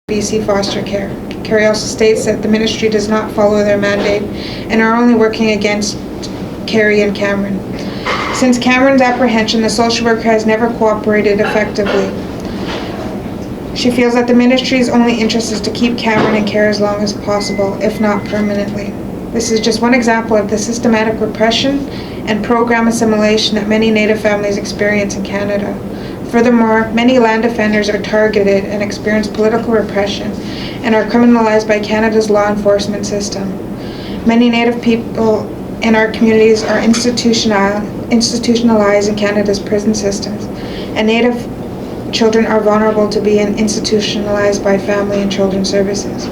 BC foster care. Carrie also states that the ministry does not follow their mandate and are only working against Carrie and Cameron. Since Cameron's apprehension, the social worker has never cooperated effectively. She feels that the ministry's only interest is to keep Cameron in care as long as possible, if not permanently. This is just one example of the systematic repression and program assimilation that many Native families experience in Canada. Furthermore, many land offenders are targeted and experience political repression and are criminalized by Canada's law enforcement system. Many Native people in our communities are institutionalized in Canada's prison systems, and Native children are vulnerable to being institutionalized by family and children's services.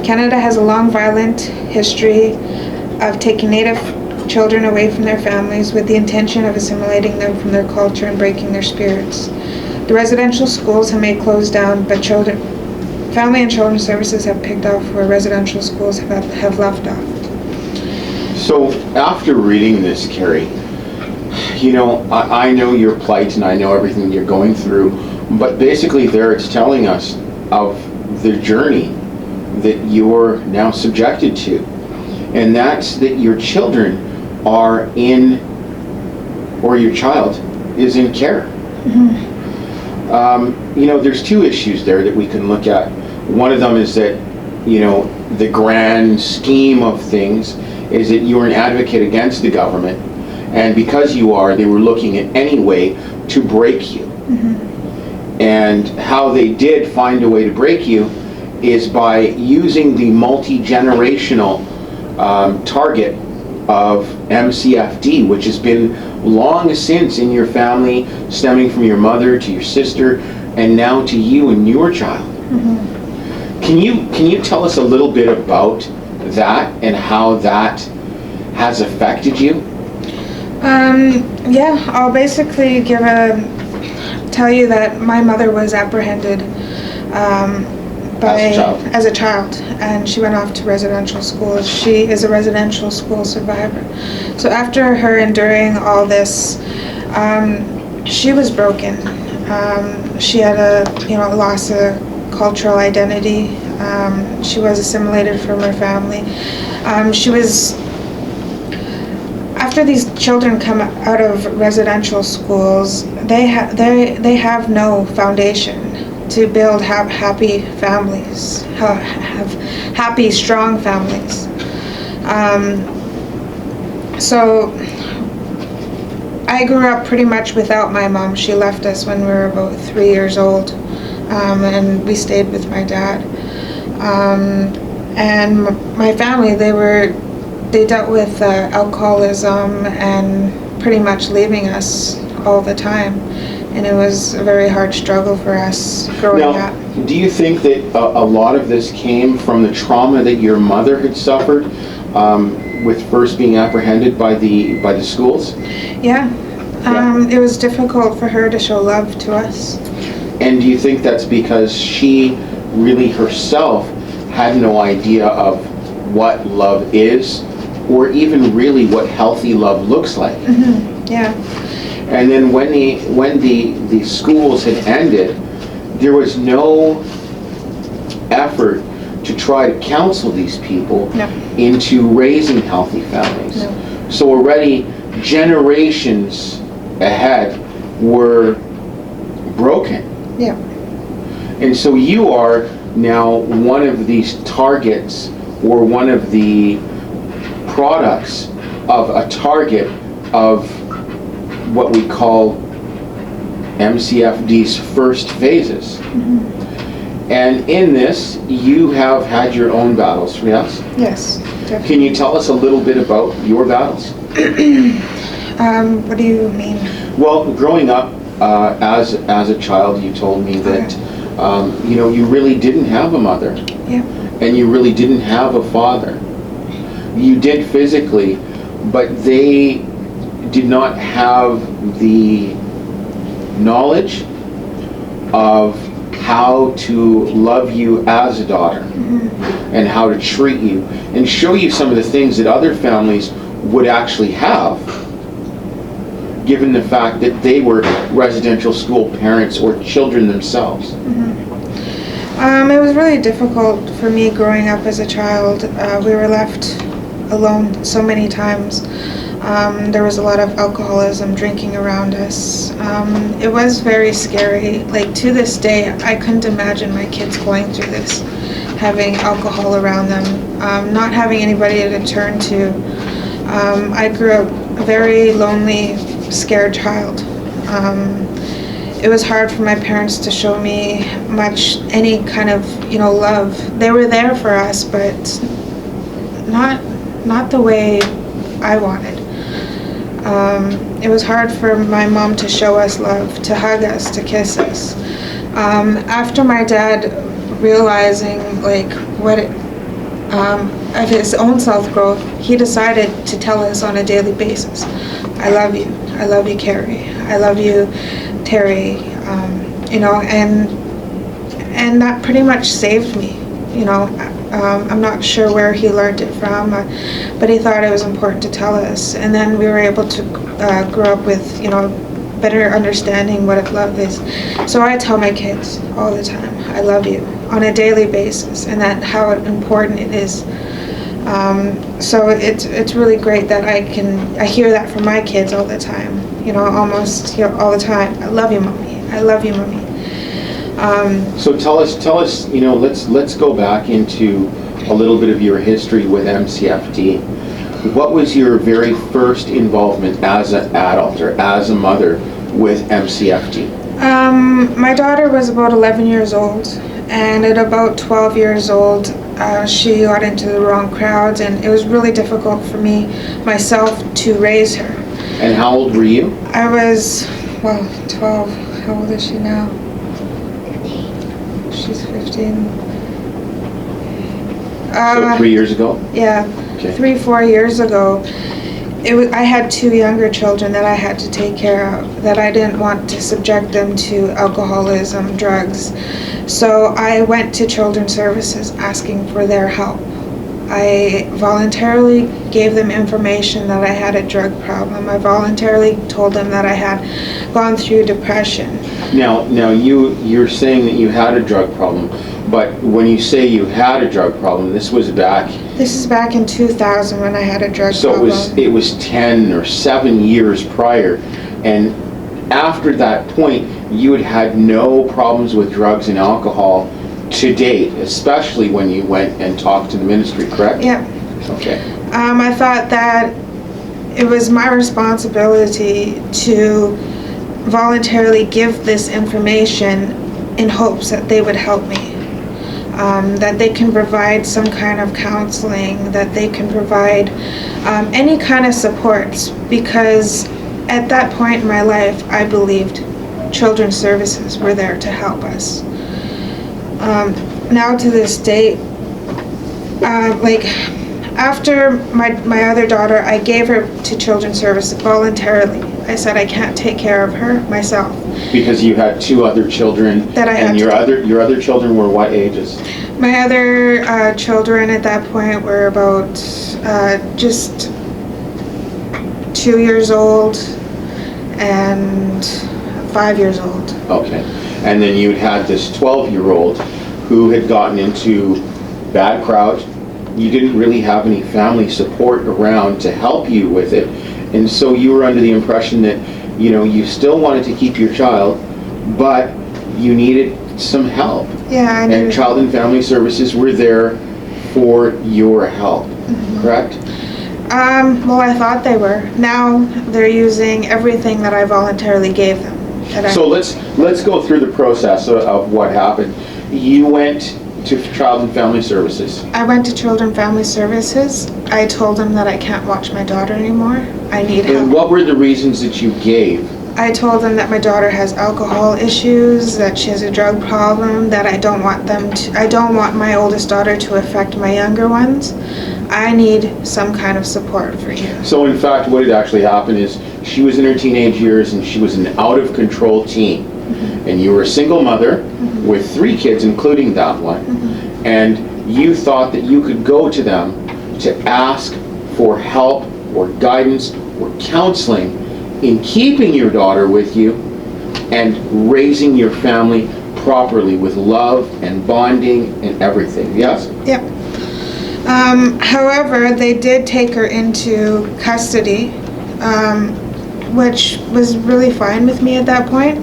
Canada has a long violent history of taking Native children away from their families with the intention of assimilating them from their culture and breaking their spirits. The residential schools may close down, but family and children's services have picked off where residential schools have left off. So after reading this, Carrie, you know, I know your plight and I know everything you're going through, but basically there it's telling us of the journey that you're now subjected to. And that's that your children are in, or your child is in care. Mm-hmm. You know, there's two issues there that we can look at. One of them is that, you know, the grand scheme of things is that you're an advocate against the government, and because you are, they were looking at any way to break you. Mm-hmm. And how they did find a way to break you is by using the multi-generational target of MCFD, which has been long since in your family, stemming from your mother to your sister, and now to you and your child. Mm-hmm. Can you tell us a little bit about that and how that has affected you? Yeah, I'll basically tell you that my mother was apprehended as a child, and she went off to residential school. She is a residential school survivor. So after her enduring all this, she was broken. She had lost a cultural identity. She was assimilated from her family. After these children come out of residential schools, they have no foundation to build happy families, have happy, strong families. So I grew up pretty much without my mom. She left us when we were about 3 years old, and we stayed with my dad. And my family, they dealt with alcoholism and pretty much leaving us all the time. And it was a very hard struggle for us growing up. Do you think that a lot of this came from the trauma that your mother had suffered with first being apprehended by the schools? Yeah. It was difficult for her to show love to us. And do you think that's because she really herself had no idea of what love is, or even really what healthy love looks like? Mm-hmm. Yeah. And then when the schools had ended, there was no effort to try to counsel these people into raising healthy families. No. So already generations ahead were broken. Yeah. And so you are now one of these targets, or one of the products of a target of what we call MCFD's first phases. Mm-hmm. And in this, you have had your own battles, yes? Yes, definitely. Can you tell us a little bit about your battles? What do you mean? Well, growing up as a child, you told me that you really didn't have a mother. Yeah. And you really didn't have a father. You did physically, but they did not have the knowledge of how to love you as a daughter, and how to treat you and show you some of the things that other families would actually have, given the fact that they were residential school parents or children themselves. It was really difficult for me growing up as a child. We were left alone so many times. There was a lot of alcoholism, drinking around us. It was very scary. Like, to this day, I couldn't imagine my kids going through this, having alcohol around them, not having anybody to turn to. I grew up a very lonely, scared child. It was hard for my parents to show me any kind of, love. They were there for us, but not the way I wanted. It was hard for my mom to show us love, to hug us, to kiss us. After my dad realizing of his own self-growth, he decided to tell us on a daily basis, I love you, Carrie, I love you, Terry, and that pretty much saved me. I'm not sure where he learned it from, but he thought it was important to tell us. And then we were able to grow up with, better understanding what love is. So I tell my kids all the time, I love you, on a daily basis, and that how important it is. So it's really great that I hear that from my kids all the time, almost all the time. I love you, Mommy. I love you, Mommy. So tell us, let's go back into a little bit of your history with MCFD. What was your very first involvement as an adult or as a mother with MCFD? My daughter was about 11 years old, and at about 12 years old, she got into the wrong crowds, and it was really difficult for me, myself, to raise her. And how old were you? I was, 12. How old is she now? She's 15. So 3 years ago? Yeah, Okay. 3-4 years ago. I had 2 younger children that I had to take care of, that I didn't want to subject them to alcoholism, drugs. So I went to Children's Services asking for their help. I voluntarily gave them information that I had a drug problem. I voluntarily told them that I had gone through depression. Now you're saying that you had a drug problem, but when you say you had a drug problem, this was back... This is back in 2000 when I had a drug problem. So it was 10 or 7 years prior, and after that point, you had had no problems with drugs and alcohol to date, especially when you went and talked to the ministry, correct? Yeah. Okay. I thought that it was my responsibility to voluntarily give this information in hopes that they would help me. That they can provide some kind of counseling, that they can provide any kind of supports, because at that point in my life, I believed Children's Services were there to help us. Now to this date, after my other daughter, I gave her to Children's Services voluntarily. I said I can't take care of her myself. Because you had 2 other children, that I had and your other children were what ages? My other children at that point were about just 2 years old and 5 years old. Okay. And then you had this 12-year-old who had gotten into bad crowd. You didn't really have any family support around to help you with it. And so you were under the impression that, you still wanted to keep your child, but you needed some help. Yeah, I needed. And Child and Family Services were there for your help, correct? Well, I thought they were. Now they're using everything that I voluntarily gave them. So let's go through the process of what happened. You went to Child and Family Services. I went to Children and Family Services. I told them that I can't watch my daughter anymore. I need help. And what were the reasons that you gave? I told them that my daughter has alcohol issues, that she has a drug problem, that I don't want my oldest daughter to affect my younger ones. I need some kind of support for you. So in fact, what had actually happened is she was in her teenage years and she was an out-of-control teen. And you were a single mother with 3 kids, including that one. And you thought that you could go to them to ask for help or guidance or counseling in keeping your daughter with you and raising your family properly with love and bonding and everything, yes? Yep. However, they did take her into custody, which was really fine with me at that point.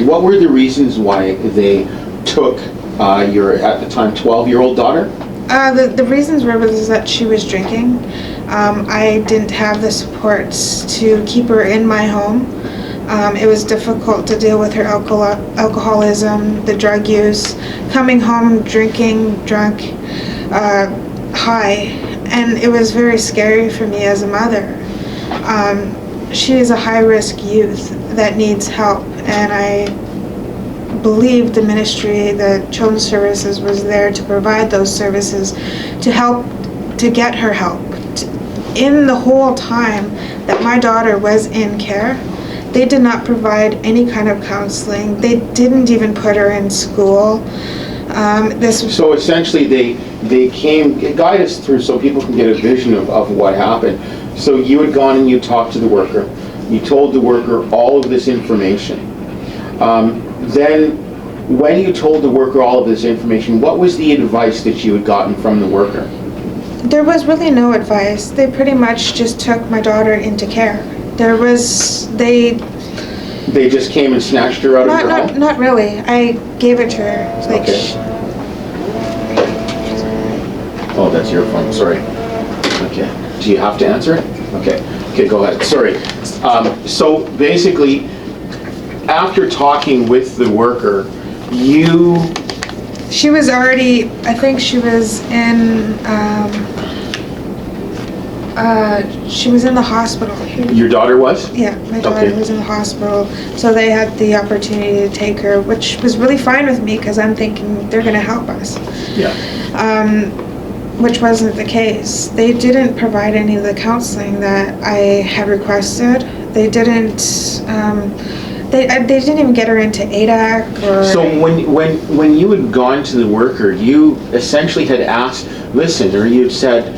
What were the reasons why they took your, at the time, 12-year-old daughter? The reasons was that she was drinking. I didn't have the supports to keep her in my home. It was difficult to deal with her alcoholism, the drug use, coming home drinking, drunk, high, and it was very scary for me as a mother. She is a high-risk youth that needs help, and I believe the ministry, the Children's Services, was there to provide those services to help, to get her help. In the whole time that my daughter was in care, they did not provide any kind of counseling. They didn't even put her in school. So essentially they came, guide us through so people can get a vision of what happened. So you had gone and you talked to the worker. You told the worker all of this information. Then when you told the worker all of this information, what was the advice that you had gotten from the worker? There was really no advice. They pretty much just took my daughter into care. They just came and snatched her out of your home? Not really. I gave it to her. Like, okay. Oh, that's your phone. Sorry. Okay. Do you have to answer it? Okay. Okay, go ahead. Sorry. So basically, after talking with the worker, she was already, I think she was in, she was in the hospital. Your daughter was? Yeah, my daughter was in the hospital, so they had the opportunity to take her, which was really fine with me because I'm thinking they're going to help us. Yeah. Which wasn't the case. They didn't provide any of the counseling that I had requested. They didn't. They didn't even get her into ADAC or... So when you had gone to the worker, you essentially had asked, listen, or you had said,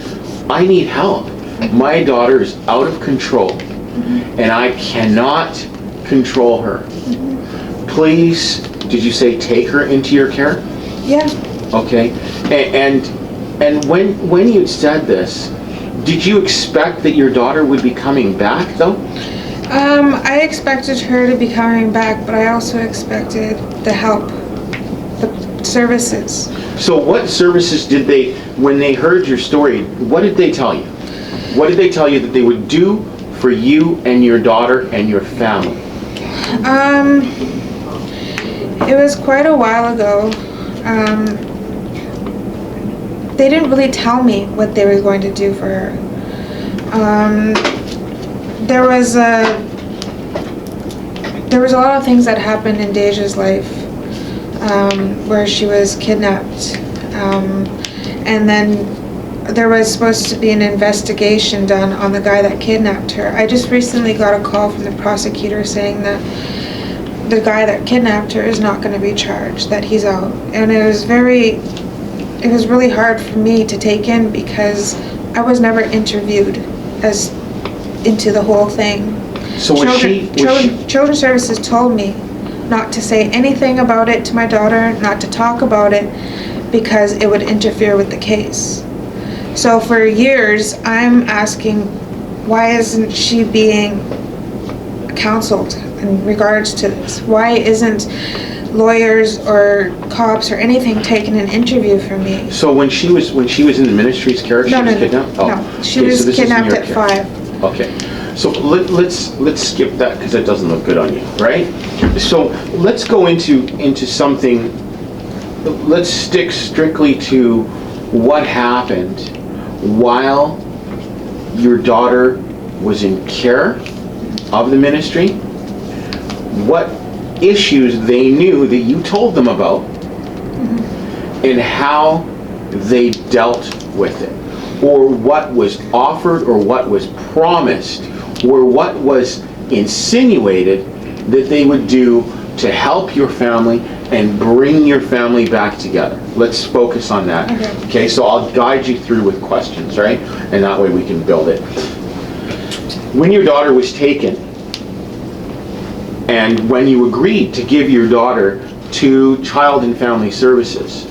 I need help. My daughter is out of control, and I cannot control her. Please, did you say take her into your care? Yeah. Okay. And when you said this, did you expect that your daughter would be coming back, though? I expected her to be coming back, but I also expected the help, the services. So what services did they, when they heard your story, what did they tell you? What did they tell you that they would do for you and your daughter and your family? It was quite a while ago. They didn't really tell me what they were going to do for her. There was a lot of things that happened in Deja's life, where she was kidnapped, and then there was supposed to be an investigation done on the guy that kidnapped her. I just recently got a call from the prosecutor saying that the guy that kidnapped her is not going to be charged, that he's out. And it was really hard for me to take in because I was never interviewed as into the whole thing. So Children's Services told me not to say anything about it to my daughter, not to talk about it, because it would interfere with the case. So for years, I'm asking, why isn't she being counseled in regards to this? Why isn't lawyers or cops or anything taking an interview from me? So when she was in the ministry's care, she was kidnapped? No, she was kidnapped at 5. Okay, so let's skip that because that doesn't look good on you, right? So let's go into something. Let's stick strictly to what happened while your daughter was in care of the ministry. What issues they knew that you told them about, and how they dealt with it, or what was offered, or what was promised, or what was insinuated that they would do to help your family and bring your family back together. Let's focus on that. Okay, so I'll guide you through with questions, right? And that way we can build it. When your daughter was taken, and when you agreed to give your daughter to Child and Family Services.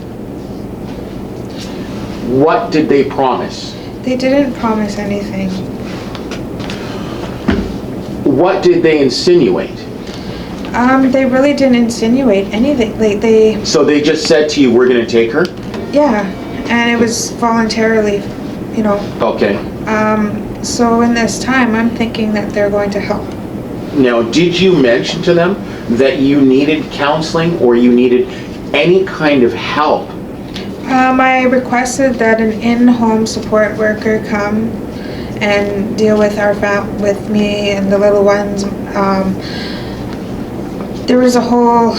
What did they promise? They didn't promise anything. What did they insinuate? They really didn't insinuate anything. They So they just said to you, we're going to take her? yeah, and it was voluntarily, you know. Okay. So in this time, I'm thinking that they're going to help. Now, did you mention to them that you needed counseling or you needed any kind of help? I requested that an in-home support worker come and deal with with me and the little ones. There was a whole